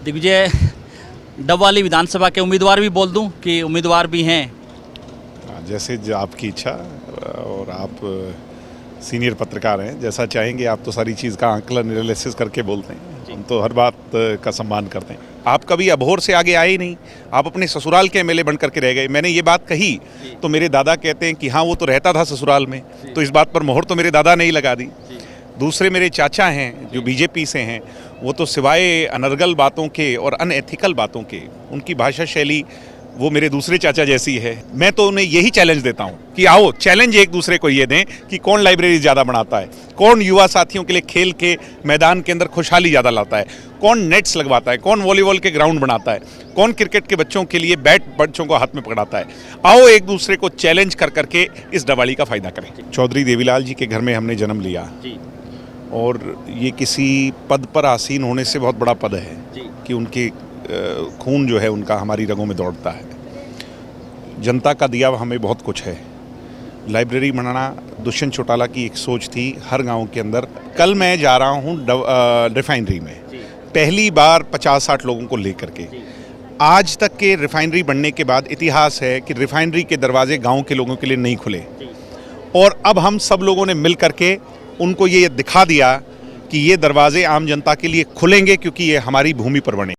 दिग्विजय डबवाली विधानसभा के उम्मीदवार भी बोल दूं कि उम्मीदवार भी हैं? जैसे आपकी इच्छा। और आप सीनियर पत्रकार हैं, जैसा चाहेंगे आप तो सारी चीज़ का आंकलन एनालिसिस करके बोलते हैं। हम तो हर बात का सम्मान करते हैं। आप कभी अबोहर से आगे आए ही नहीं, आप अपने ससुराल के एमएलए बन करके रह गए। मैंने ये बात कही तो मेरे दादा कहते हैं कि हाँ वो तो रहता था ससुराल में, तो इस बात पर मोहर तो मेरे दादा ने ही लगा दी। दूसरे मेरे चाचा हैं जो बीजेपी से हैं, वो तो सिवाय अनर्गल बातों के और अनएथिकल बातों के, उनकी भाषा शैली वो मेरे दूसरे चाचा जैसी है। मैं तो उन्हें यही चैलेंज देता हूं कि आओ चैलेंज एक दूसरे को ये दें कि कौन लाइब्रेरी ज़्यादा बनाता है, कौन युवा साथियों के लिए खेल के मैदान के अंदर खुशहाली ज़्यादा लाता है, कौन नेट्स लगवाता है, कौन वॉलीबॉल के ग्राउंड बनाता है, कौन क्रिकेट के बच्चों के लिए बैट बच्चों को हाथ में पकड़ाता है। आओ एक दूसरे को चैलेंज कर करके इस दिवाली का फ़ायदा करें। चौधरी देवीलाल जी के घर में हमने जन्म लिया और ये किसी पद पर आसीन होने से बहुत बड़ा पद है कि उनके खून जो है उनका हमारी रगों में दौड़ता है। जनता का दिया हमें बहुत कुछ है। लाइब्रेरी बनाना दुष्यंत चौटाला की एक सोच थी हर गांव के अंदर। कल मैं जा रहा हूं रिफाइनरी में, पहली बार 50-60 लोगों को लेकर के। आज तक के रिफाइनरी बनने के बाद इतिहास है कि रिफाइनरी के दरवाजे गांव के लोगों के लिए नहीं खुले, और अब हम सब लोगों ने मिल करके उनको ये दिखा दिया कि ये दरवाजे आम जनता के लिए खुलेंगे क्योंकि ये हमारी भूमि पर बने।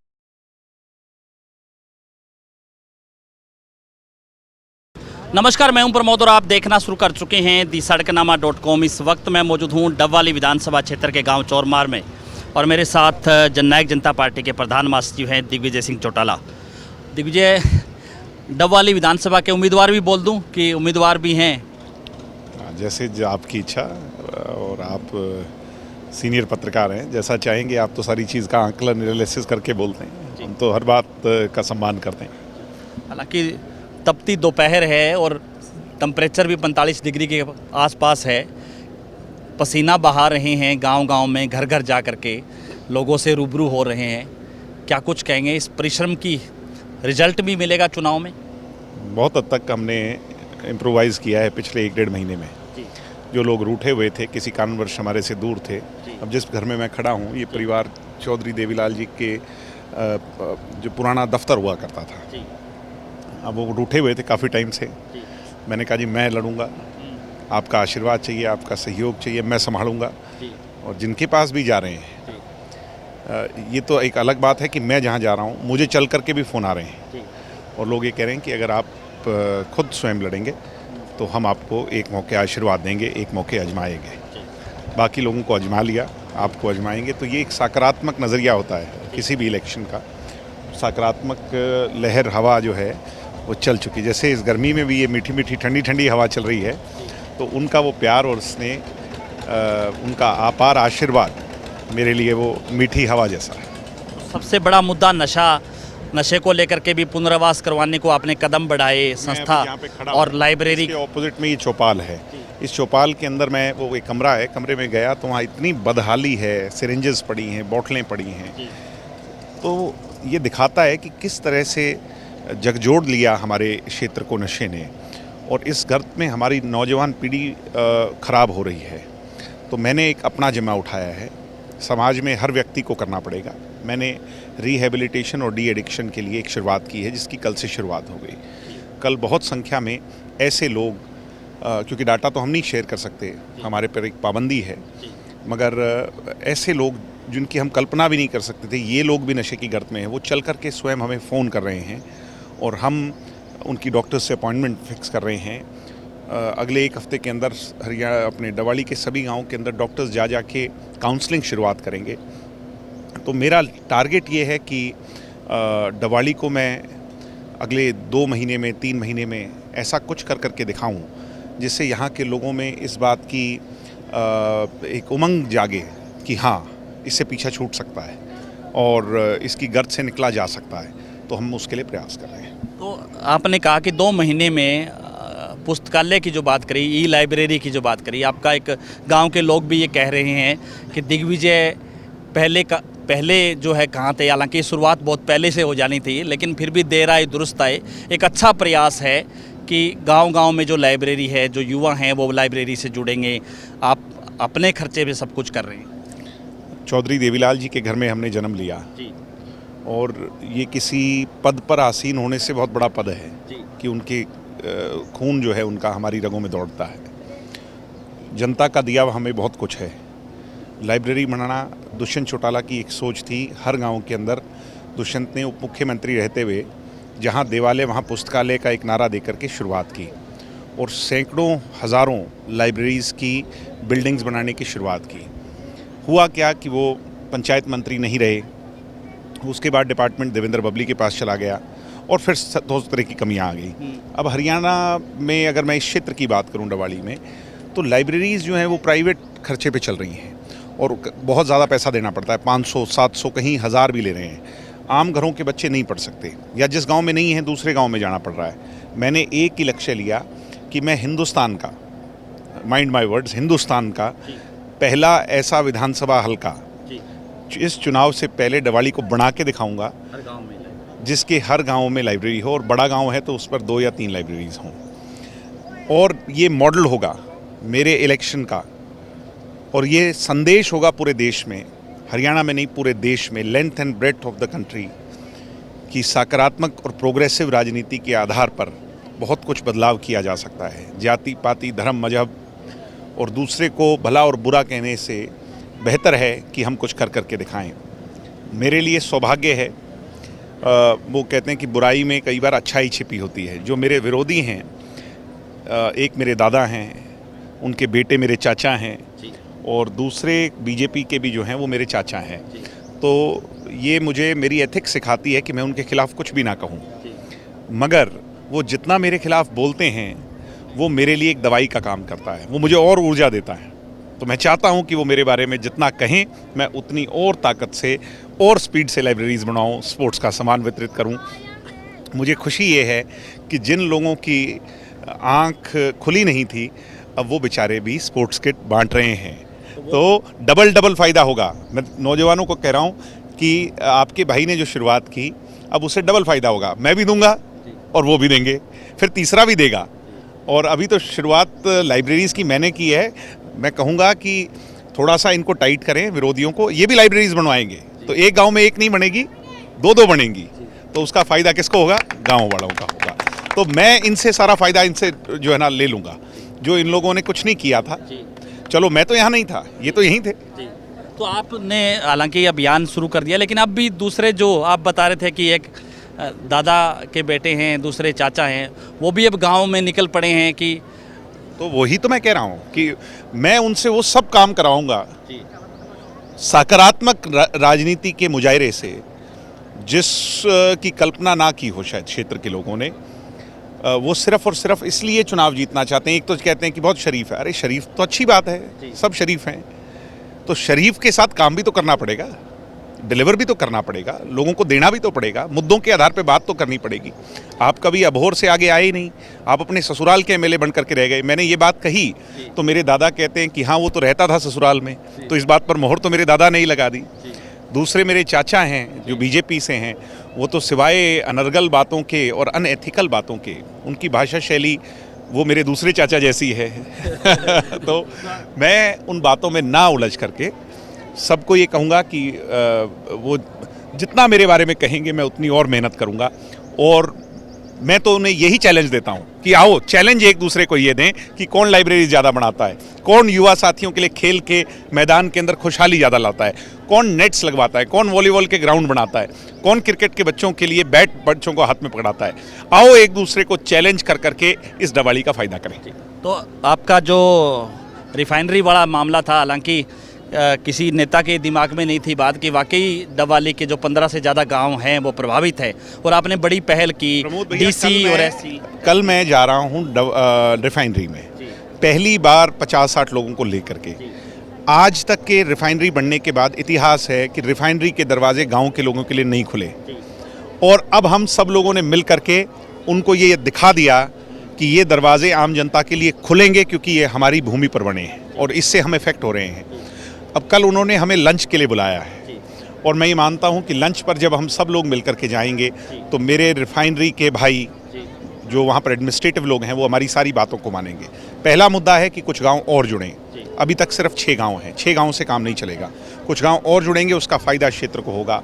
नमस्कार, मैं हूं प्रमोद और आप देखना शुरू कर चुके हैं दी सड़कनामा.com। इस वक्त मैं मौजूद हूं डबवाली विधानसभा क्षेत्र के गांव चौरमार में और मेरे साथ जननायक जनता पार्टी के प्रधान महासचिव हैं दिग्विजय सिंह चौटाला। दिग्विजय, डबवाली विधानसभा के उम्मीदवार भी बोल दूं कि उम्मीदवार भी हैं? जैसे आपकी इच्छा। और आप सीनियर पत्रकार हैं, जैसा चाहेंगे आप तो सारी चीज़ का आंकलन एनालिसिस करके बोलते हैं। हम तो हर बात का सम्मान करते हैं। हालांकि तपती दोपहर है और टेम्परेचर भी 45 डिग्री के आसपास है। पसीना बहा रहे हैं, गांव-गांव में घर घर जा कर के लोगों से रूबरू हो रहे हैं। क्या कुछ कहेंगे, इस परिश्रम की रिजल्ट भी मिलेगा चुनाव में? बहुत हद तक हमने इम्प्रोवाइज़ किया है पिछले 1-1.5 महीने में। जो लोग रूठे हुए थे, किसी कारणवश हमारे से दूर थे, अब जिस घर में मैं खड़ा हूँ ये परिवार चौधरी देवीलाल जी के जो पुराना दफ्तर हुआ करता था, अब वो रूठे हुए थे काफ़ी टाइम से। मैंने कहा जी मैं लड़ूंगा, आपका आशीर्वाद चाहिए, आपका सहयोग चाहिए, मैं संभालूंगा। और जिनके पास भी जा रहे हैं, ये तो एक अलग बात है कि मैं जहाँ जा रहा हूँ मुझे चल करके भी फ़ोन आ रहे हैं और लोग ये कह रहे हैं कि अगर आप खुद स्वयं लड़ेंगे तो हम आपको एक मौके आशीर्वाद देंगे, एक मौके आजमाएंगे। बाकी लोगों को आजमा लिया, आपको आजमाएंगे। तो ये एक सकारात्मक नज़रिया होता है किसी भी इलेक्शन का। सकारात्मक लहर हवा जो है वो चल चुकी। जैसे इस गर्मी में भी ये मीठी मीठी ठंडी ठंडी हवा चल रही है, तो उनका वो प्यार और स्नेह, उनका अपार आशीर्वाद मेरे लिए वो मीठी हवा जैसा है। सबसे बड़ा मुद्दा नशे को लेकर के भी पुनर्वास करवाने को आपने कदम बढ़ाए, संस्था और लाइब्रेरी के ऑपोजिट में ये चौपाल है। इस चौपाल के अंदर मैं वो एक कमरा है, कमरे में गया तो वहाँ इतनी बदहाली है, सिरिंजेस पड़ी हैं, बोतलें पड़ी हैं। तो ये दिखाता है कि किस तरह से झकझोर लिया हमारे क्षेत्र को नशे ने, और इस गर्त में हमारी नौजवान पीढ़ी ख़राब हो रही है। तो मैंने एक अपना जिम्मा उठाया है, समाज में हर व्यक्ति को करना पड़ेगा। मैंने रिहेबिलिटेशन और डी एडिक्शन के लिए एक शुरुआत की है, जिसकी कल से शुरुआत हो गई। कल बहुत संख्या में ऐसे लोग, क्योंकि डाटा तो हम नहीं शेयर कर सकते, हमारे पर एक पाबंदी है, मगर ऐसे लोग जिनकी हम कल्पना भी नहीं कर सकते थे, ये लोग भी नशे की गर्त में हैं। वो चल कर के स्वयं हमें फ़ोन कर रहे हैं और हम उनकी डॉक्टर से अपॉइंटमेंट फिक्स कर रहे हैं। अगले 1 हफ्ते के अंदर हरियाणा अपने डवाली के सभी गाँव के अंदर डॉक्टर्स जा के काउंसलिंग शुरुआत करेंगे। तो मेरा टारगेट ये है कि डवाली को मैं अगले 2 महीने में, 3 महीने में ऐसा कुछ कर करके दिखाऊं जिससे यहाँ के लोगों में इस बात की एक उमंग जागे कि हाँ इससे पीछा छूट सकता है और इसकी गर्त से निकला जा सकता है। तो हम उसके लिए प्रयास कर रहे हैं। तो आपने कहा कि 2 महीने में पुस्तकालय की जो बात करी, ई लाइब्रेरी की जो बात करी, आपका एक गांव के लोग भी ये कह रहे हैं कि दिग्विजय पहले जो है कहाँ थे। हालांकि शुरुआत बहुत पहले से हो जानी थी, लेकिन फिर भी देर आए दुरुस्त आए। एक अच्छा प्रयास है कि गांव-गांव में जो लाइब्रेरी है, जो युवा हैं वो लाइब्रेरी से जुड़ेंगे। आप अपने खर्चे पे सब कुछ कर रहे हैं। चौधरी देवीलाल जी के घर में हमने जन्म लिया और ये किसी पद पर आसीन होने से बहुत बड़ा पद है कि उनके खून जो है उनका हमारी रगों में दौड़ता है। जनता का दिया हमें बहुत कुछ है। लाइब्रेरी बनाना दुष्यंत चौटाला की एक सोच थी। हर गांव के अंदर दुष्यंत ने उप मुख्यमंत्री रहते हुए जहां देवालय वहां पुस्तकालय का एक नारा देकर के शुरुआत की और सैकड़ों हज़ारों लाइब्रेरीज़ की बिल्डिंग्स बनाने की शुरुआत की। हुआ क्या कि वो पंचायत मंत्री नहीं रहे, उसके बाद डिपार्टमेंट देवेंद्र बबली के पास चला गया और फिर दो तरह की कमियां आ गई। अब हरियाणा में अगर मैं इस क्षेत्र की बात करूं, डवाली में, तो लाइब्रेरीज़ जो हैं वो प्राइवेट खर्चे पे चल रही हैं और बहुत ज़्यादा पैसा देना पड़ता है। 500, 700, कहीं 1000 भी ले रहे हैं। आम घरों के बच्चे नहीं पढ़ सकते, या जिस गांव में नहीं है दूसरे गांव में जाना पड़ रहा है। मैंने एक ही लक्ष्य लिया कि मैं हिंदुस्तान का, माइंड माय वर्ड्स, हिंदुस्तान का पहला ऐसा विधानसभा हल्का इस चुनाव से पहले डवाली को बना के दिखाऊंगा जिसके हर गांव में लाइब्रेरी हो, और बड़ा गांव है तो उस पर 2 या 3 लाइब्रेरीज हों। और ये मॉडल होगा मेरे इलेक्शन का, और ये संदेश होगा पूरे देश में, हरियाणा में नहीं पूरे देश में, length and breadth of the country, कि सकारात्मक और प्रोग्रेसिव राजनीति के आधार पर बहुत कुछ बदलाव किया जा सकता है। जाति पाति धर्म मजहब और दूसरे को भला और बुरा कहने से बेहतर है कि हम कुछ कर करके दिखाएं। मेरे लिए सौभाग्य है, वो कहते हैं कि बुराई में कई बार अच्छाई छिपी होती है। जो मेरे विरोधी हैं, एक मेरे दादा हैं, उनके बेटे मेरे चाचा हैं, और दूसरे बीजेपी के भी जो हैं वो मेरे चाचा हैं। तो ये मुझे मेरी एथिक्स सिखाती है कि मैं उनके खिलाफ कुछ भी ना कहूँ, मगर वो जितना मेरे खिलाफ बोलते हैं वो मेरे लिए एक दवाई का काम करता है, वो मुझे और ऊर्जा देता है। तो मैं चाहता हूँ कि वो मेरे बारे में जितना कहें मैं उतनी और ताकत से और स्पीड से लाइब्रेरीज़ बनाऊँ, स्पोर्ट्स का सामान वितरित करूँ। मुझे खुशी ये है कि जिन लोगों की आँख खुली नहीं थी अब वो बेचारे भी स्पोर्ट्स किट बांट रहे हैं, तो डबल फ़ायदा होगा। मैं नौजवानों को कह रहा हूँ कि आपके भाई ने जो शुरुआत की अब उससे डबल फ़ायदा होगा। मैं भी दूंगा और वो भी देंगे, फिर तीसरा भी देगा। और अभी तो शुरुआत लाइब्रेरीज़ की मैंने की है। मैं कहूँगा कि थोड़ा सा इनको टाइट करें विरोधियों को, ये भी लाइब्रेरीज़ बनवाएंगे तो एक गांव में एक नहीं बनेगी, 2-2 बनेंगी, तो उसका फ़ायदा किसको होगा? गांव वालों का होगा। तो मैं इनसे सारा फ़ायदा इनसे जो है ना ले लूँगा। जो इन लोगों ने कुछ नहीं किया था, चलो मैं तो यहाँ नहीं था, ये तो यहीं थे। तो आपने हालांकि अभियान शुरू कर दिया, लेकिन अब भी दूसरे जो आप बता रहे थे कि एक दादा के बेटे हैं, दूसरे चाचा हैं, वो भी अब गांव में निकल पड़े हैं कि, तो वही तो मैं कह रहा हूँ कि मैं उनसे वो सब काम कराऊंगा सकारात्मक राजनीति के मुजाहिरे से, जिस की कल्पना ना की हो शायद क्षेत्र के लोगों ने। वो सिर्फ और सिर्फ इसलिए चुनाव जीतना चाहते हैं। एक तो कहते हैं कि बहुत शरीफ है, अरे शरीफ तो अच्छी बात है, सब शरीफ हैं, तो शरीफ के साथ काम भी तो करना पड़ेगा, डिलीवर भी तो करना पड़ेगा, लोगों को देना भी तो पड़ेगा, मुद्दों के आधार पे बात तो करनी पड़ेगी। आप कभी अबोहर से आगे आए ही नहीं, आप अपने ससुराल के एमएलए बन करके रह गए। मैंने ये बात कही तो मेरे दादा कहते हैं कि हाँ वो तो रहता था ससुराल में, तो इस बात पर मोहर तो मेरे दादा ने ही लगा दी। दूसरे मेरे चाचा हैं जो बीजेपी से हैं, वो तो सिवाय अनर्गल बातों के और अनएथिकल बातों के, उनकी भाषा शैली वो मेरे दूसरे चाचा जैसी है। तो मैं उन बातों में ना उलझ करके सबको ये कहूँगा कि वो जितना मेरे बारे में कहेंगे मैं उतनी और मेहनत करूँगा। और मैं तो उन्हें यही चैलेंज देता हूँ कि आओ चैलेंज एक दूसरे को ये दें कि कौन लाइब्रेरी ज़्यादा बनाता है, कौन युवा साथियों के लिए खेल के मैदान के अंदर खुशहाली ज़्यादा लाता है, कौन नेट्स लगवाता है, कौन वॉलीबॉल के ग्राउंड बनाता है, कौन क्रिकेट के बच्चों के लिए बैट बच्चों को हाथ में पकड़ाता है। आओ एक दूसरे को चैलेंज कर करके इस डवाली का फ़ायदा करें। तो आपका जो रिफाइनरी वाला मामला था, हालांकि किसी नेता के दिमाग में नहीं थी बात कि वाकई डवाली के जो 15 से ज़्यादा गांव हैं वो प्रभावित है, और आपने बड़ी पहल की डीसी और एससी। कल मैं जा रहा हूँ रिफाइनरी में, पहली बार 50-60 लोगों को लेकर के। आज तक के रिफाइनरी बनने के बाद इतिहास है कि रिफाइनरी के दरवाजे गांव के लोगों के लिए नहीं खुले, और अब हम सब लोगों ने मिल करके उनको ये दिखा दिया कि ये दरवाजे आम जनता के लिए खुलेंगे, क्योंकि ये हमारी भूमि पर बने हैं और इससे हम इफेक्ट हो रहे हैं। अब कल उन्होंने हमें लंच के लिए बुलाया है, और मैं ये मानता हूँ कि लंच पर जब हम सब लोग मिल करके जाएंगे तो मेरे रिफाइनरी के भाई जो वहाँ पर एडमिनिस्ट्रेटिव लोग हैं वो हमारी सारी बातों को मानेंगे। पहला मुद्दा है कि कुछ गांव और जुड़ें, अभी तक सिर्फ 6 गांव हैं, 6 गांव से काम नहीं चलेगा, कुछ गांव और जुड़ेंगे, उसका फ़ायदा क्षेत्र को होगा।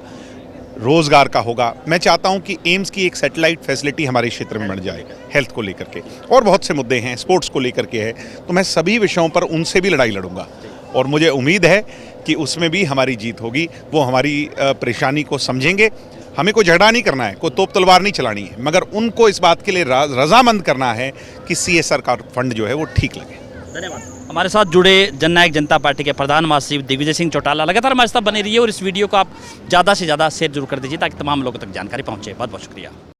रोज़गार का होगा। मैं चाहता हूं कि एम्स की एक सैटेलाइट फैसिलिटी हमारे क्षेत्र में बन जाए, हेल्थ को लेकर के, और बहुत से मुद्दे हैं, स्पोर्ट्स को लेकर के है। तो मैं सभी विषयों पर उनसे भी लड़ाई लड़ूंगा और मुझे उम्मीद है कि उसमें भी हमारी जीत होगी। वो हमारी परेशानी को समझेंगे। हमें कोई झगड़ा नहीं करना है, कोई तोप तलवार नहीं चलानी है, मगर उनको इस बात के लिए रजामंद करना है कि CSR का फंड जो है वो ठीक लगे। धन्यवाद। हमारे साथ जुड़े जननायक जनता पार्टी के प्रधान महासचिव दिग्विजय सिंह चौटाला लगातार हमारे साथ बने रहिए और इस वीडियो को आप ज़्यादा से ज़्यादा शेयर जरूर कर दीजिए ताकि तमाम लोगों तक जानकारी पहुंचे। बहुत बहुत शुक्रिया।